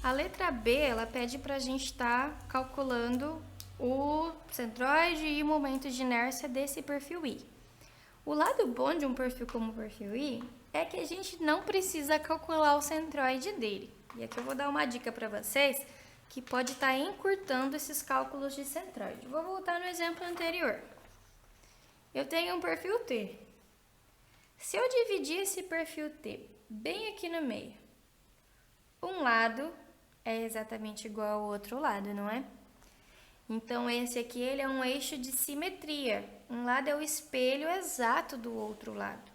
A letra B, ela pede para a gente estar calculando o centroide e o momento de inércia desse perfil I. O lado bom de um perfil como o perfil I é que a gente não precisa calcular o centroide dele. E aqui eu vou dar uma dica para vocês que pode estar encurtando esses cálculos de centroide. Vou voltar no exemplo anterior. Eu tenho um perfil T. Se eu dividir esse perfil T bem aqui no meio, um lado é exatamente igual ao outro lado, não é? Então, esse aqui ele é um eixo de simetria. Um lado é o espelho exato do outro lado.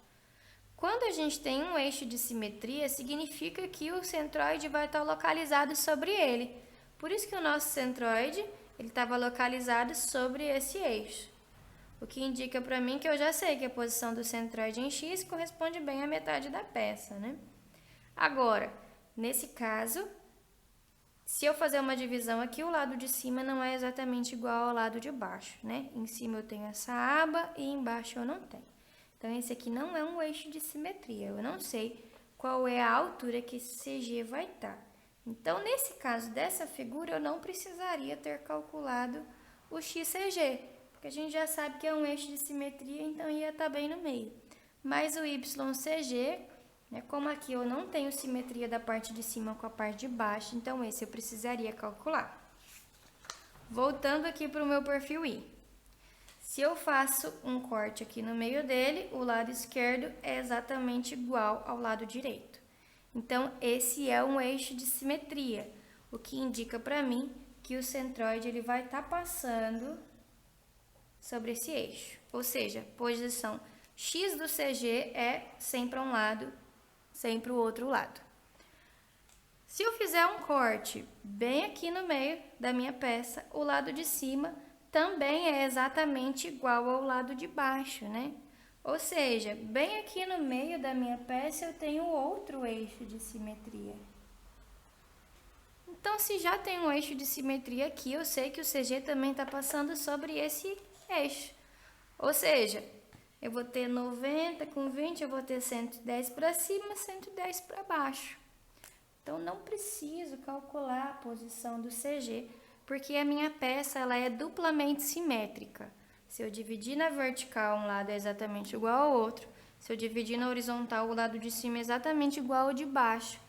Quando a gente tem um eixo de simetria, significa que o centroide vai estar localizado sobre ele. Por isso que o nosso centroide ele estava localizado sobre esse eixo. O que indica para mim que eu já sei que a posição do centroide em X corresponde bem à metade da peça, né? Agora, nesse caso, se eu fazer uma divisão aqui, o lado de cima não é exatamente igual ao lado de baixo, né? Em cima eu tenho essa aba e embaixo eu não tenho. Então, esse aqui não é um eixo de simetria. Eu não sei qual é a altura que esse CG vai estar. Então, nesse caso dessa figura, eu não precisaria ter calculado o XCG, porque a gente já sabe que é um eixo de simetria, então ia estar bem no meio. Mas o YCG, né, como aqui eu não tenho simetria da parte de cima com a parte de baixo, então esse eu precisaria calcular. Voltando aqui para o meu perfil I. Se eu faço um corte aqui no meio dele, o lado esquerdo é exatamente igual ao lado direito. Então, esse é um eixo de simetria, o que indica para mim que o centroide ele vai estar passando sobre esse eixo. Ou seja, posição X do CG é sempre um lado, sempre o outro lado. Se eu fizer um corte bem aqui no meio da minha peça, o lado de cima também é exatamente igual ao lado de baixo, né? Ou seja, bem aqui no meio da minha peça eu tenho outro eixo de simetria. Então, se já tem um eixo de simetria aqui, eu sei que o CG também está passando sobre esse eixo. Ou seja, eu vou ter 90 com 20, eu vou ter 110 para cima, 110 para baixo. Então, não preciso calcular a posição do CG, porque a minha peça ela é duplamente simétrica. Se eu dividir na vertical, um lado é exatamente igual ao outro. Se eu dividir na horizontal, o lado de cima é exatamente igual ao de baixo.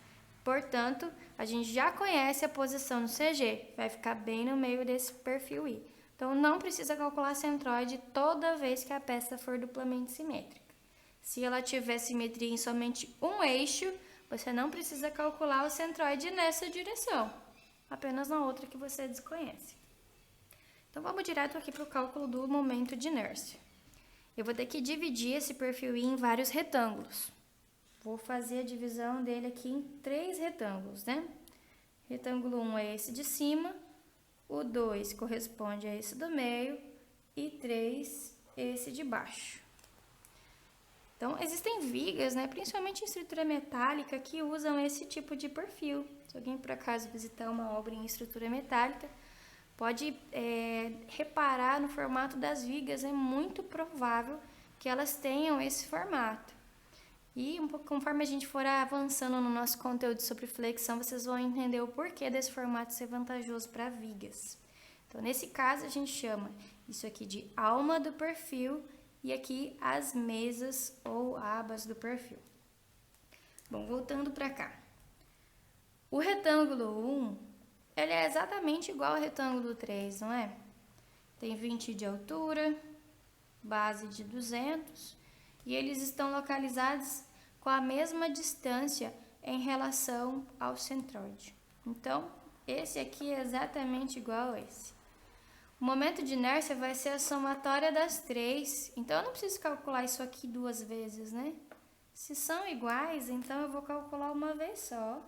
Portanto, a gente já conhece a posição do CG, vai ficar bem no meio desse perfil I. Então, não precisa calcular centroide toda vez que a peça for duplamente simétrica. Se ela tiver simetria em somente um eixo, você não precisa calcular o centroide nessa direção, apenas na outra que você desconhece. Então, vamos direto aqui para o cálculo do momento de inércia. Eu vou ter que dividir esse perfil I em vários retângulos. Vou fazer a divisão dele aqui em 3 retângulos, né? Retângulo 1 é esse de cima, o 2 corresponde a esse do meio e 3 esse de baixo. Então, existem vigas, né, principalmente em estrutura metálica, que usam esse tipo de perfil. Se alguém, por acaso, visitar uma obra em estrutura metálica, pode reparar no formato das vigas. É muito provável que elas tenham esse formato. E conforme a gente for avançando no nosso conteúdo sobre flexão, vocês vão entender o porquê desse formato ser vantajoso para vigas. Então, nesse caso, a gente chama isso aqui de alma do perfil, e aqui as mesas ou abas do perfil. Bom, voltando para cá. O retângulo 1, ele é exatamente igual ao retângulo 3, não é? Tem 20 de altura, base de 200, e eles estão localizados com a mesma distância em relação ao centroide. Então, esse aqui é exatamente igual a esse. O momento de inércia vai ser a somatória das 3, então eu não preciso calcular isso aqui 2 vezes, né? Se são iguais, então eu vou calcular uma vez só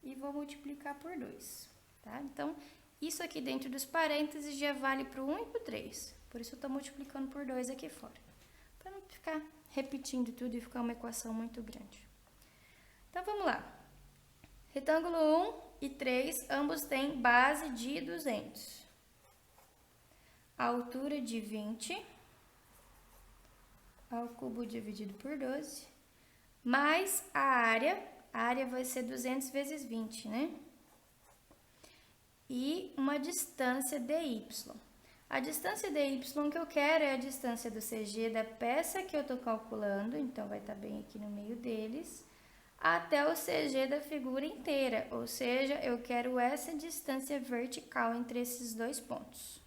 e vou multiplicar por 2, tá? Então, isso aqui dentro dos parênteses já vale para o 1 e para o 3, por isso eu estou multiplicando por 2 aqui fora, para não ficar repetindo tudo e ficar uma equação muito grande. Então, vamos lá. Retângulo 1 e 3, ambos têm base de 200. A altura de 20 ao cubo dividido por 12, mais a área a área vai ser 200 vezes 20, né? E uma distância dy. A distância dy que eu quero é a distância do CG da peça que eu estou calculando, então vai estar bem aqui no meio deles, até o CG da figura inteira, ou seja, eu quero essa distância vertical entre esses dois pontos.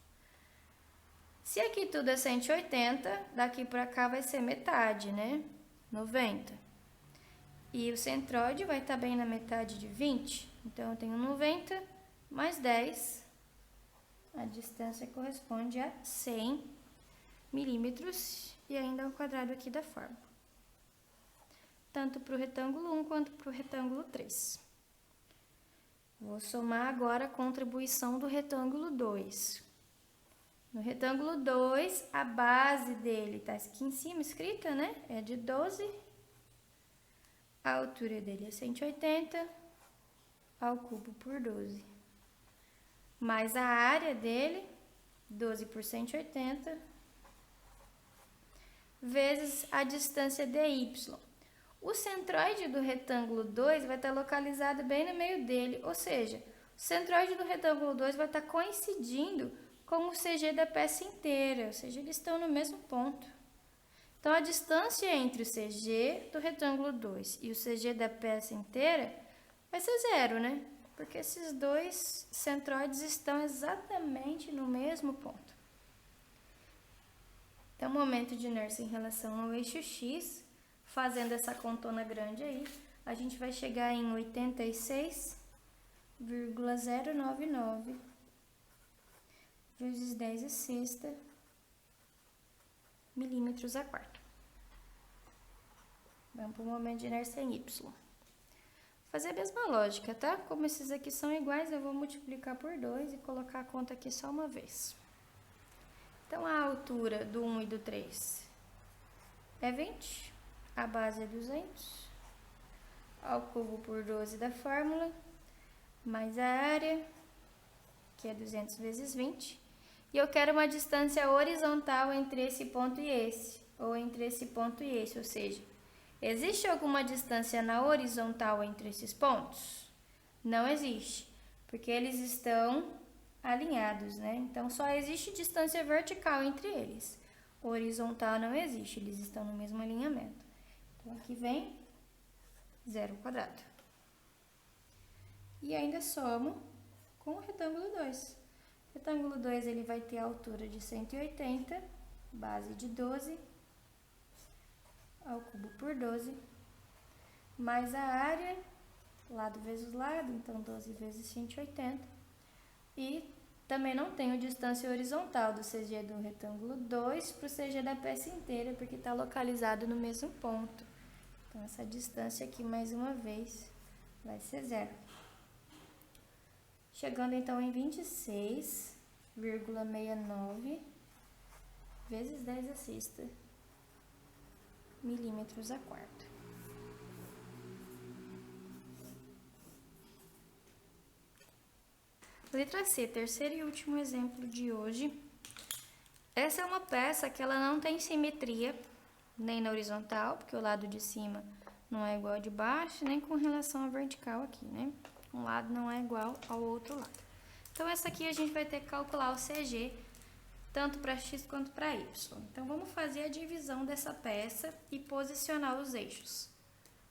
Se aqui tudo é 180, daqui para cá vai ser metade, né? 90. E o centroide vai estar bem na metade de 20, então eu tenho 90 mais 10. A distância corresponde a 100 milímetros e ainda ao quadrado aqui da forma. Tanto para o retângulo 1 quanto para o retângulo 3. Vou somar agora a contribuição do retângulo 2. No retângulo 2, a base dele está aqui em cima escrita, né? É de 12. A altura dele é 180 ao cubo por 12. Mais a área dele, 12 por 180, vezes a distância dy. O centroide do retângulo 2 vai estar localizado bem no meio dele, ou seja, o centroide do retângulo 2 vai estar coincidindo com o CG da peça inteira, ou seja, eles estão no mesmo ponto. Então, a distância entre o CG do retângulo 2 e o CG da peça inteira vai ser 0, né? Porque esses dois centroides estão exatamente no mesmo ponto. Então, momento de inércia em relação ao eixo X, fazendo essa contona grande aí, a gente vai chegar em 86,099 vezes 10 a sexta milímetros a quarto. Vamos para o momento de inércia em Y. Fazer a mesma lógica, tá? Como esses aqui são iguais, eu vou multiplicar por 2 e colocar a conta aqui só uma vez. Então, a altura do 1 e do 3 é 20, a base é 200, ao cubo por 12 da fórmula, mais a área, que é 200 vezes 20, e eu quero uma distância horizontal entre esse ponto e esse, ou entre esse ponto e esse, ou seja, existe alguma distância na horizontal entre esses pontos? Não existe, porque eles estão alinhados, né? Então, só existe distância vertical entre eles. Horizontal não existe, eles estão no mesmo alinhamento. Então, aqui vem 0 quadrado. E ainda somo com o retângulo 2. O retângulo 2 ele vai ter a altura de 180, base de 12, ao cubo por 12, mais a área, lado vezes lado, então 12 vezes 180, e também não tenho distância horizontal do CG do retângulo 2 para o CG da peça inteira, porque está localizado no mesmo ponto. Então, essa distância aqui, mais uma vez, vai ser 0. Chegando, então, em 26,69 vezes 10 a sexta milímetros a quarto. Letra C, terceiro e último exemplo de hoje. Essa é uma peça que ela não tem simetria, nem na horizontal, porque o lado de cima não é igual ao de baixo, nem com relação à vertical aqui, né? Um lado não é igual ao outro lado. Então, essa aqui a gente vai ter que calcular o CG, tanto para X quanto para Y. Então, vamos fazer a divisão dessa peça e posicionar os eixos.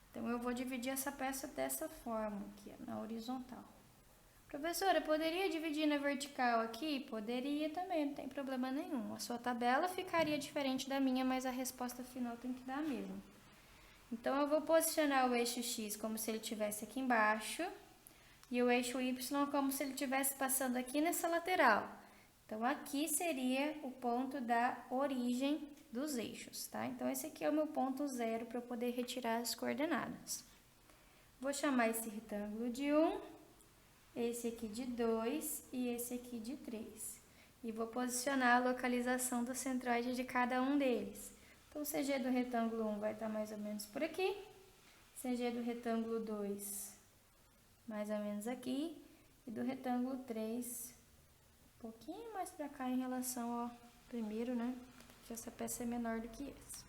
Então, eu vou dividir essa peça dessa forma aqui, na horizontal. Professora, poderia dividir na vertical aqui? Poderia também, não tem problema nenhum. A sua tabela ficaria diferente da minha, mas a resposta final tem que dar a mesma. Então, eu vou posicionar o eixo X como se ele estivesse aqui embaixo e o eixo Y como se ele estivesse passando aqui nessa lateral. Então, aqui seria o ponto da origem dos eixos, tá? Então, esse aqui é o meu ponto 0 para eu poder retirar as coordenadas. Vou chamar esse retângulo de 1, esse aqui de 2 e esse aqui de 3. E vou posicionar a localização do centroide de cada um deles. Então, o CG do retângulo 1 vai estar mais ou menos por aqui. CG do retângulo 2, mais ou menos aqui. E do retângulo 3, um pouquinho mais para cá em relação ao primeiro, né? Porque essa peça é menor do que esse.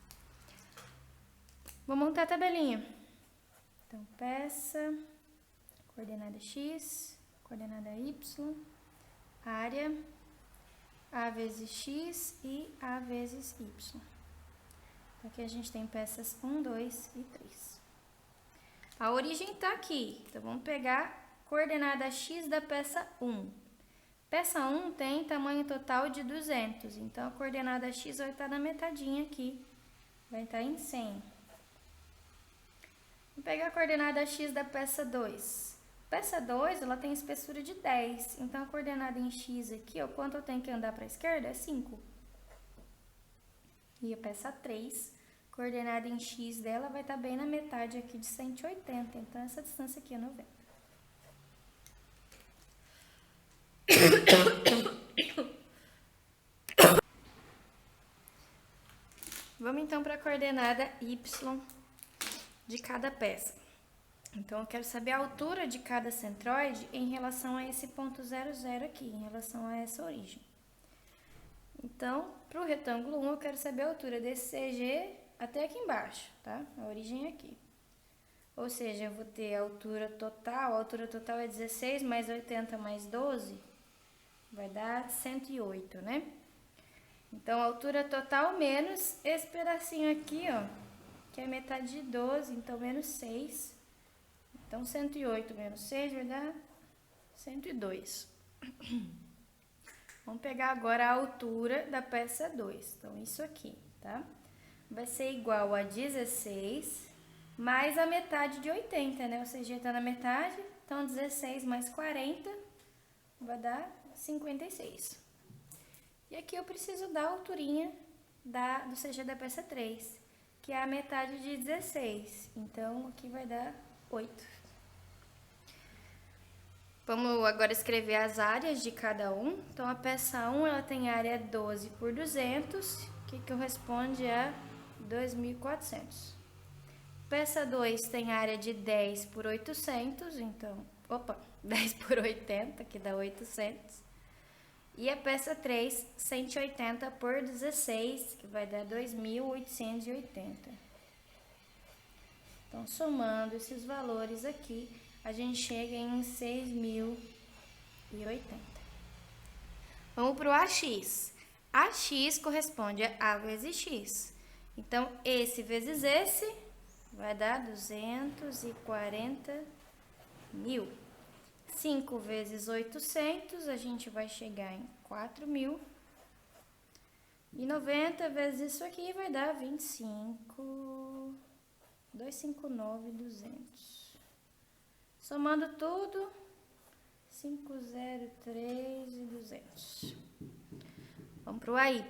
Vou montar a tabelinha. Então, peça, coordenada x, coordenada y, área, a vezes x e a vezes y. Então, aqui a gente tem peças 1, 2 e 3. A origem está aqui, então vamos pegar coordenada x da peça 1. Peça 1 tem tamanho total de 200, então a coordenada x vai estar na metadinha aqui, vai estar em 100. Vamos pegar a coordenada x da peça 2. Peça 2, ela tem espessura de 10, então a coordenada em x aqui, ó, quanto eu tenho que andar para a esquerda é 5. E a peça 3, coordenada em x dela vai estar bem na metade aqui de 180, então essa distância aqui é 90. Vamos então para a coordenada y de cada peça. Então, eu quero saber a altura de cada centroide em relação a esse ponto 0, 0 aqui, em relação a essa origem. Então, para o retângulo 1, eu quero saber a altura desse CG até aqui embaixo, tá? A origem é aqui. Ou seja, eu vou ter a altura total é 16 mais 80 mais 12, vai dar 108, né? Então, a altura total menos esse pedacinho aqui, ó, que é metade de 12, então menos 6. Então, 108 menos 6 vai dar 102. Vamos pegar agora a altura da peça 2. Então, isso aqui, tá? Vai ser igual a 16 mais a metade de 80, né? O CG está na metade, então 16 mais 40 vai dar 56. E aqui eu preciso da alturinha do CG da peça 3, que é a metade de 16. Então, aqui vai dar 8. Vamos agora escrever as áreas de cada um. Então, a peça 1, ela tem área 12 por 200, que corresponde a 2.400. Peça 2 tem área de 10 por 800, então, 10 por 80, que dá 800. E a peça 3, 180 por 16, que vai dar 2.880. Então, somando esses valores aqui, a gente chega em 6.080. Vamos para o AX. AX corresponde a A vezes X. Então, esse vezes esse vai dar 240.000. 5 vezes 800, a gente vai chegar em 4.000. E 90 vezes isso aqui vai dar 259.200. Somando tudo, 503.200. Vamos para o AY.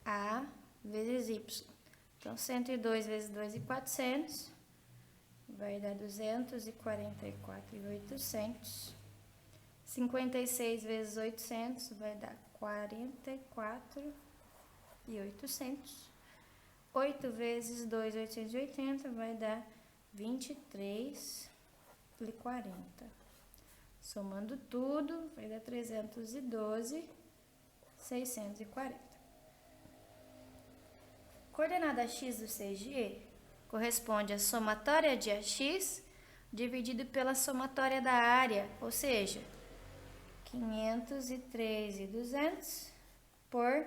A vezes Y. Então, 102 vezes 2.400 vai dar 244.800. 56 vezes 800 vai dar 44.800. 8 vezes 2.880 vai dar 23.040. Somando tudo, vai dar 312.640. Coordenada x do CG corresponde à somatória de AX dividido pela somatória da área, ou seja, 503.200 por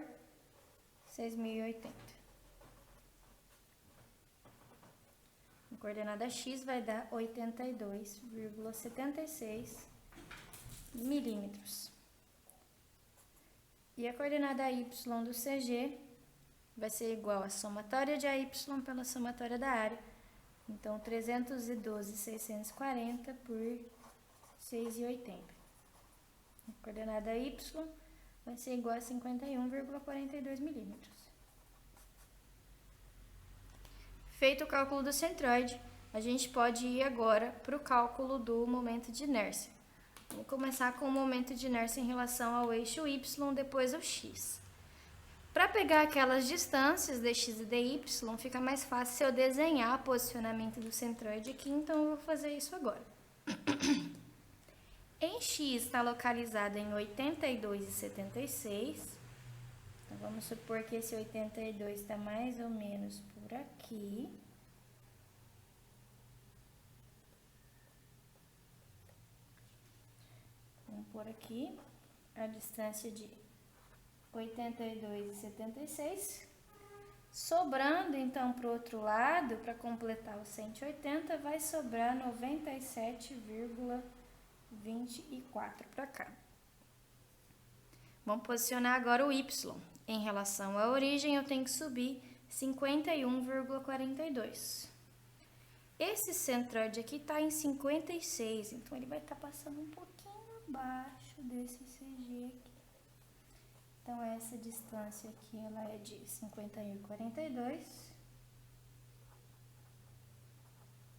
6.080. A coordenada x vai dar 82,76 milímetros. E a coordenada y do CG vai ser igual à somatória de AY pela somatória da área. Então, 312.640 por 6,80. A coordenada y vai ser igual a 51,42 milímetros. Feito o cálculo do centroide, a gente pode ir agora para o cálculo do momento de inércia. Vou começar com o momento de inércia em relação ao eixo y, depois ao x. Para pegar aquelas distâncias dx e dy, fica mais fácil eu desenhar o posicionamento do centroide aqui, então eu vou fazer isso agora. Em x está localizado em 82,76. Então, vamos supor que esse 82 está mais ou menos por aqui. Vamos pôr aqui a distância de 82,76. Sobrando, então, para o outro lado, para completar os 180, vai sobrar 97,24 para cá. Vamos posicionar agora o Y. Em relação à origem, eu tenho que subir 51,42. Esse centroide aqui está em 56, então ele vai estar passando um pouquinho abaixo desse CG aqui. Então, essa distância aqui, ela é de 51,42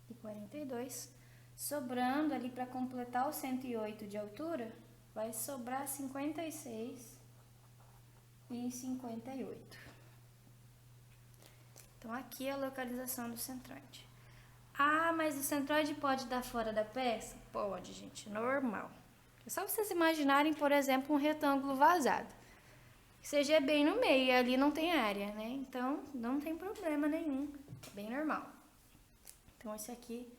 e 42. Sobrando ali para completar o 108 de altura, vai sobrar 56 e 58. Então, aqui é a localização do centroide. Ah, mas o centroide pode dar fora da peça? Pode, gente, normal. É só vocês imaginarem, por exemplo, um retângulo vazado. CG é bem no meio, e ali não tem área, né? Então, não tem problema nenhum, é bem normal. Então, esse aqui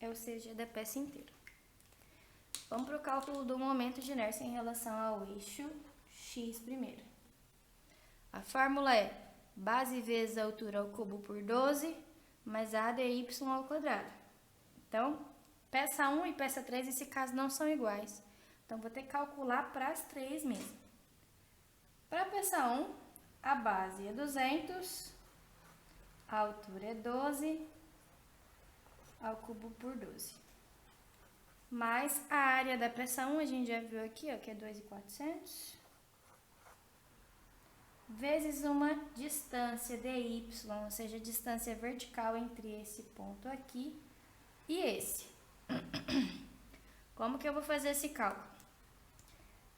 é o CG da peça inteira. Vamos para o cálculo do momento de inércia em relação ao eixo X primeiro. A fórmula é base vezes a altura ao cubo por 12, mais a dy ao quadrado. Então, peça 1 e peça 3, nesse caso, não são iguais. Então, vou ter que calcular para as três mesmo. Para a peça 1, a base é 200, a altura é 12, ao cubo por 12. Mais a área da peça 1, a gente já viu aqui, ó, que é 2.400. Vezes uma distância dy, ou seja, a distância vertical entre esse ponto aqui e esse. Como que eu vou fazer esse cálculo?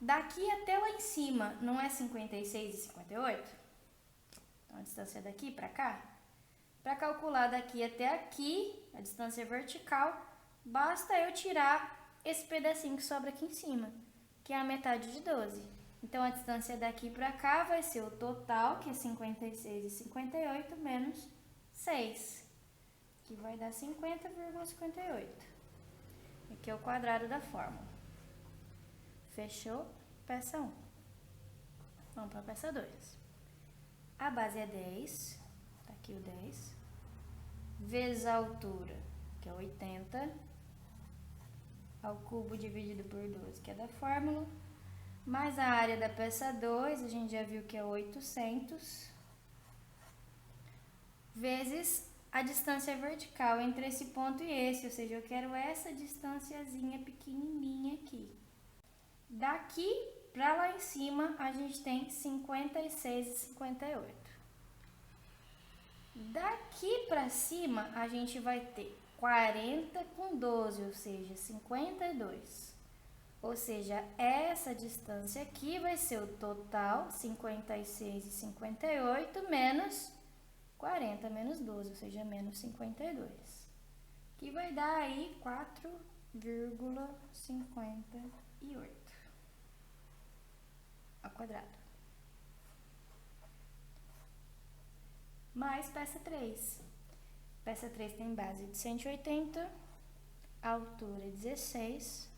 Daqui até lá em cima, não é 56 e 58? Então, a distância daqui para cá. Para calcular daqui até aqui, a distância vertical, basta eu tirar esse pedacinho que sobra aqui em cima, que é a metade de 12. Então, a distância daqui para cá vai ser o total, que é 56 e 58, menos 6, que vai dar 50,58. Aqui é o quadrado da fórmula. Fechou? Peça 1. Vamos para a peça 2. A base é 10, tá aqui o 10, vezes a altura, que é 80, ao cubo dividido por 12, que é da fórmula, mais a área da peça 2, a gente já viu que é 800, vezes a distância vertical entre esse ponto e esse, ou seja, eu quero essa distânciazinha pequenininha aqui. Daqui para lá em cima, a gente tem 56 e 58. Daqui para cima, a gente vai ter 40 com 12, ou seja, 52. Ou seja, essa distância aqui vai ser o total, 56 e 58, menos 40 menos 12, ou seja, menos 52. Que vai dar aí 4,58 ao quadrado. Mais peça 3. Peça 3 tem base de 180, altura 16,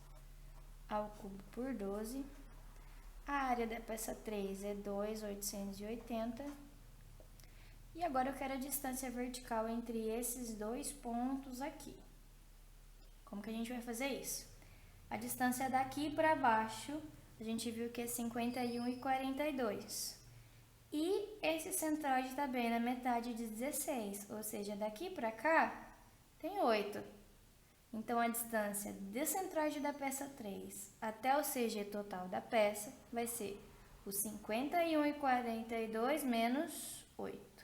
ao cubo por 12. A área da peça 3 é 2.880. E agora eu quero a distância vertical entre esses dois pontos aqui. Como que a gente vai fazer isso? A distância daqui para baixo, a gente viu que é 51 e 42. E esse centroide está bem na metade de 16, ou seja, daqui para cá tem 8. Então, a distância do centroide da peça 3 até o CG total da peça vai ser o 51 e 42 menos 8.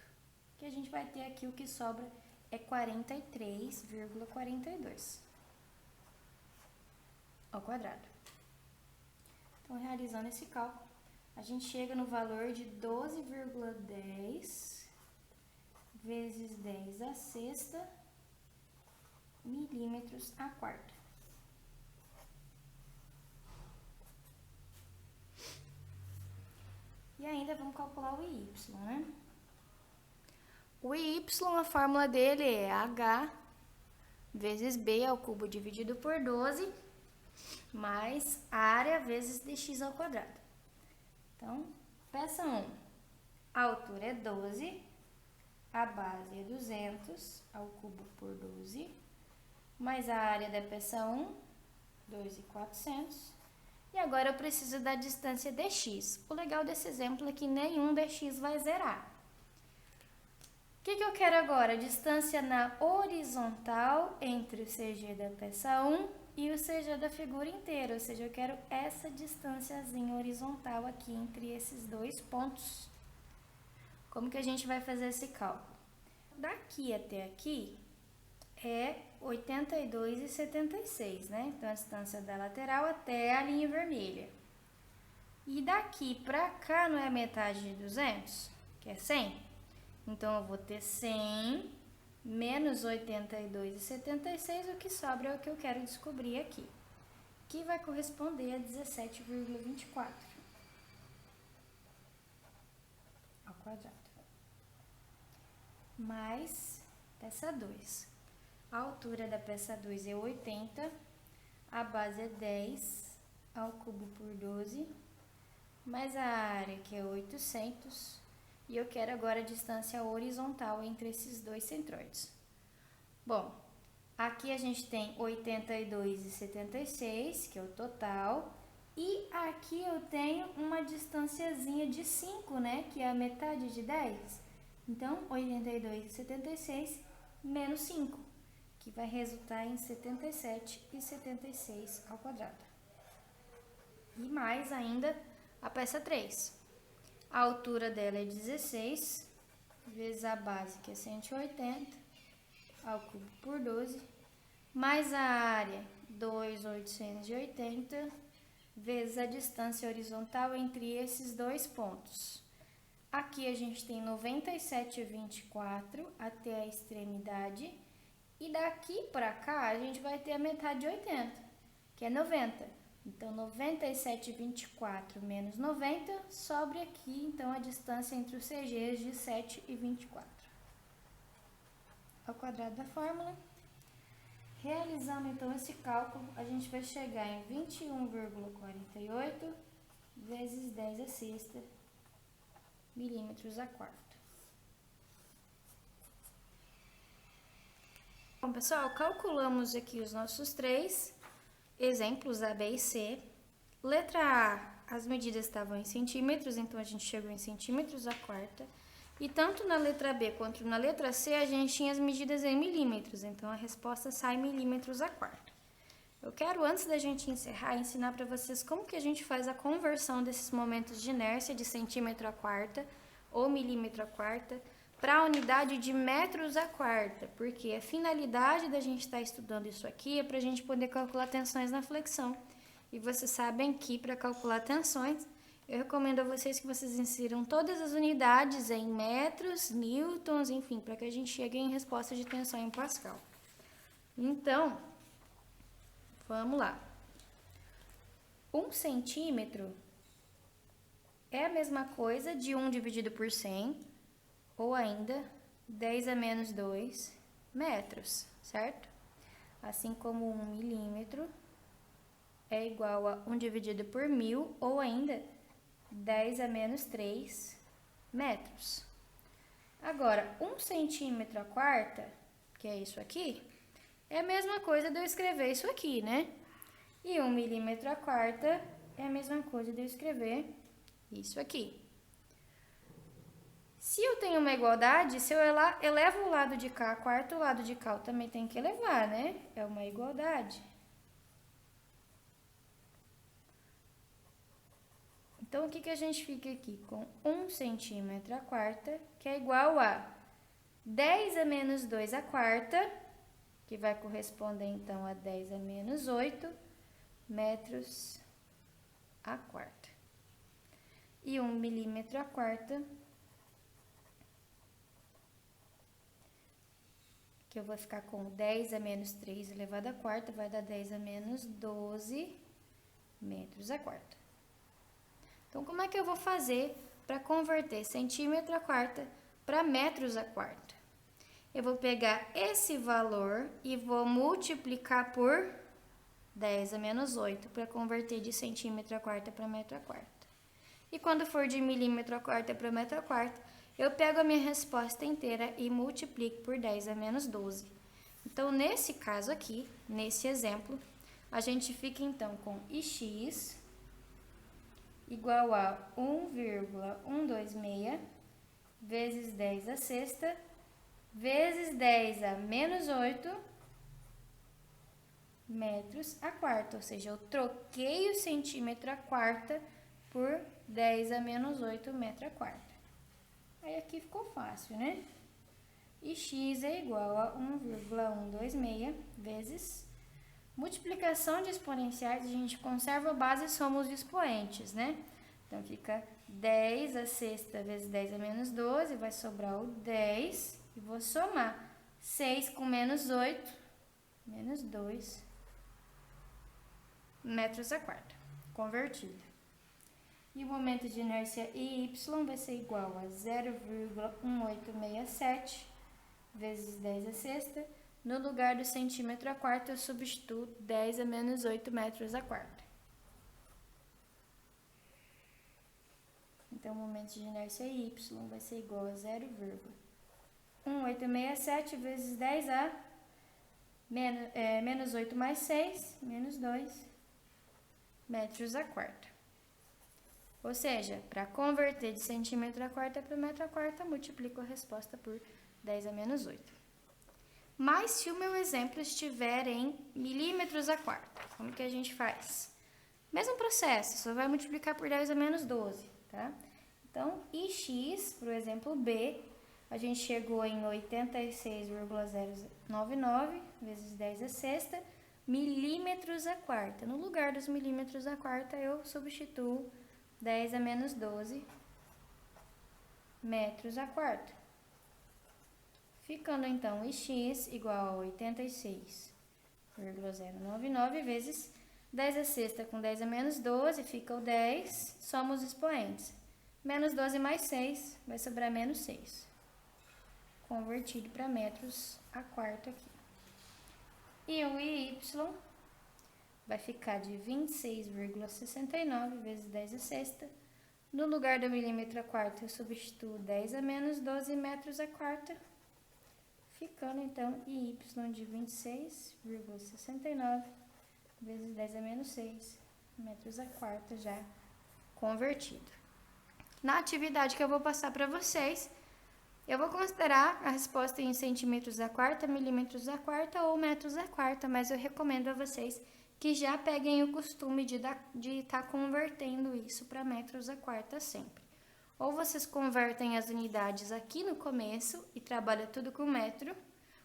Que a gente vai ter aqui, o que sobra é 43,42 ao quadrado. Então, realizando esse cálculo, a gente chega no valor de 12,10 vezes 10 a sexta milímetros a quarta. E ainda vamos calcular o y, né? O y, a fórmula dele é h vezes b ao cubo dividido por 12. mais área vezes dx ao quadrado. Então, peça 1, a altura é 12, a base é 200 ao cubo por 12, mais a área da peça 1, 2.400. E agora eu preciso da distância dx. O legal desse exemplo é que nenhum dx vai zerar. O que eu quero agora? Distância na horizontal entre o CG da peça 1 e o CG da figura inteira. Ou seja, eu quero essa distânciazinha horizontal aqui entre esses dois pontos. Como que a gente vai fazer esse cálculo? Daqui até aqui é 82,76, né? Então, a distância da lateral até a linha vermelha. E daqui pra cá não é metade de 200, que é 100? Então, eu vou ter 100 menos 82,76, o que sobra é o que eu quero descobrir aqui, que vai corresponder a 17,24 ao quadrado. Mais peça 2. A altura da peça 2 é 80, a base é 10 ao cubo por 12, mais a área que é 800, e eu quero agora a distância horizontal entre esses dois centroides. Bom, aqui a gente tem 82,76, que é o total, e aqui eu tenho uma distanciazinha de 5, né, que é a metade de 10. Então, 82,76 menos 5, que vai resultar em 77,76 ao quadrado. E mais ainda a peça 3. A altura dela é 16, vezes a base, que é 180, ao cubo por 12, mais a área, 2.880, vezes a distância horizontal entre esses dois pontos. Aqui a gente tem 97,24 até a extremidade, e daqui para cá a gente vai ter a metade de 80, que é 90. Então, 97,24 menos 90, sobra aqui, então, a distância entre os CGs de 7,24. Ao quadrado da fórmula. Realizando, então, esse cálculo, a gente vai chegar em 21,48 vezes 10 a sexta milímetros a quarta. Bom, pessoal, calculamos aqui os nossos três exemplos A, B e C. Letra A, as medidas estavam em centímetros, então a gente chegou em centímetros a quarta. E tanto na letra B quanto na letra C, a gente tinha as medidas em milímetros, então a resposta sai milímetros a quarta. Eu quero, antes da gente encerrar, ensinar para vocês como que a gente faz a conversão desses momentos de inércia de centímetro a quarta ou milímetro a quarta para a unidade de metros a quarta, porque a finalidade da gente estar estudando isso aqui é para a gente poder calcular tensões na flexão. E vocês sabem que para calcular tensões, eu recomendo a vocês que vocês insiram todas as unidades em metros, newtons, enfim, para que a gente chegue em resposta de tensão em Pascal. Então, vamos lá. 1 centímetro é a mesma coisa de 1 dividido por 100, ou ainda 10 a menos 2 metros, certo? Assim como 1 milímetro é igual a 1 dividido por 1000, ou ainda 10 a menos 3 metros. Agora, 1 centímetro a quarta, que é isso aqui, é a mesma coisa de eu escrever isso aqui, né? E 1 milímetro a quarta é a mesma coisa de eu escrever isso aqui. Se eu tenho uma igualdade, se eu elevo o lado de cá a quarta, o lado de cá eu também tenho que elevar, né? É uma igualdade. Então, o que a gente fica aqui? Com 1 centímetro a quarta, que é igual a 10 a menos 2 a quarta, que vai corresponder, então, a 10 a menos 8 metros a quarta. E 1 milímetro a quarta, que eu vou ficar com 10 a menos 3 elevado à quarta, vai dar 10 a menos 12 metros a quarta. Então, como é que eu vou fazer para converter centímetro a quarta para metros a quarta? Eu vou pegar esse valor e vou multiplicar por 10 a menos 8, para converter de centímetro a quarta para metro a quarta. E quando for de milímetro a quarta para metro a quarta, eu pego a minha resposta inteira e multiplico por 10 a menos 12. Então, nesse caso aqui, nesse exemplo, a gente fica então com ix igual a 1,126 vezes 10 a sexta vezes 10 a menos 8 metros a quarta. Ou seja, eu troquei o centímetro a quarta por 10 a menos 8 metros a quarta. Aí aqui ficou fácil, né? E x é igual a 1,126 vezes multiplicação de exponenciais. A gente conserva a base e soma os expoentes, né? Então, fica 10 a sexta vezes 10 a menos 12, vai sobrar o 10. E vou somar 6 com menos 8, menos 2 metros a quarta, convertido. E o momento de inércia y vai ser igual a 0,1867 vezes 10 a sexta. No lugar do centímetro a quarta, eu substituo 10 a menos 8 metros a quarta. Então, o momento de inércia y vai ser igual a 0,1867 vezes 10 a menos 8 mais 6, menos 2 metros a quarta. Ou seja, para converter de centímetro a quarta para metro a quarta, multiplico a resposta por 10 a menos 8. Mas se o meu exemplo estiver em milímetros a quarta, como que a gente faz? Mesmo processo, só vai multiplicar por 10 a menos 12, tá? Então, ix, para o exemplo B, a gente chegou em 86,099 vezes 10 a sexta, milímetros a quarta. No lugar dos milímetros a quarta, eu substituo 10 a menos 12 metros a quarta. Ficando então ix igual a 86,099 vezes 10 a sexta com 10 a menos 12, fica o 10, soma os expoentes. Menos 12 mais 6, vai sobrar menos 6. Convertido para metros a quarta aqui. E o y vai ficar de 26,69 vezes 10 a sexta. No lugar do milímetro a quarta, eu substituo 10 a menos 12 metros a quarta. Ficando, então, y de 26,69 vezes 10 a menos 6 metros a quarta já convertido. Na atividade que eu vou passar para vocês, eu vou considerar a resposta em centímetros a quarta, milímetros a quarta ou metros a quarta, mas eu recomendo a vocês que já peguem o costume de estar convertendo isso para metros a quarta sempre. Ou vocês convertem as unidades aqui no começo e trabalham tudo com metro,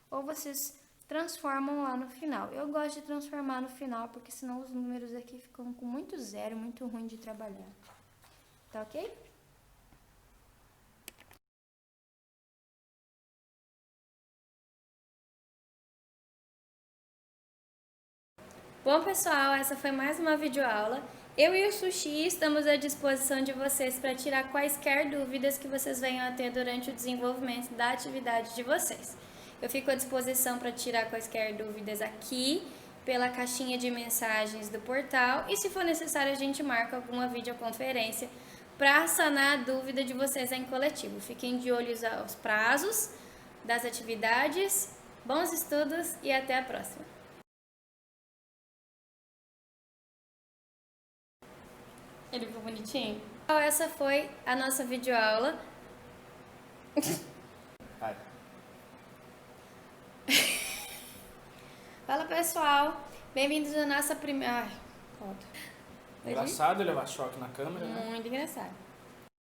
ou vocês transformam lá no final. Eu gosto de transformar no final, porque senão os números aqui ficam com muito zero, muito ruim de trabalhar. Tá ok? Bom, pessoal, essa foi mais uma videoaula. Eu e o Sushi estamos à disposição de vocês para tirar quaisquer dúvidas que vocês venham a ter durante o desenvolvimento da atividade de vocês. Eu fico à disposição para tirar quaisquer dúvidas aqui, pela caixinha de mensagens do portal, e se for necessário a gente marca alguma videoconferência para sanar a dúvida de vocês em coletivo. Fiquem de olho aos prazos das atividades, bons estudos e até a próxima! Ele ficou bonitinho? Então, essa foi a nossa videoaula. Fala, pessoal. Bem-vindos à nossa primeira... Engraçado levar choque na câmera, né? Muito engraçado.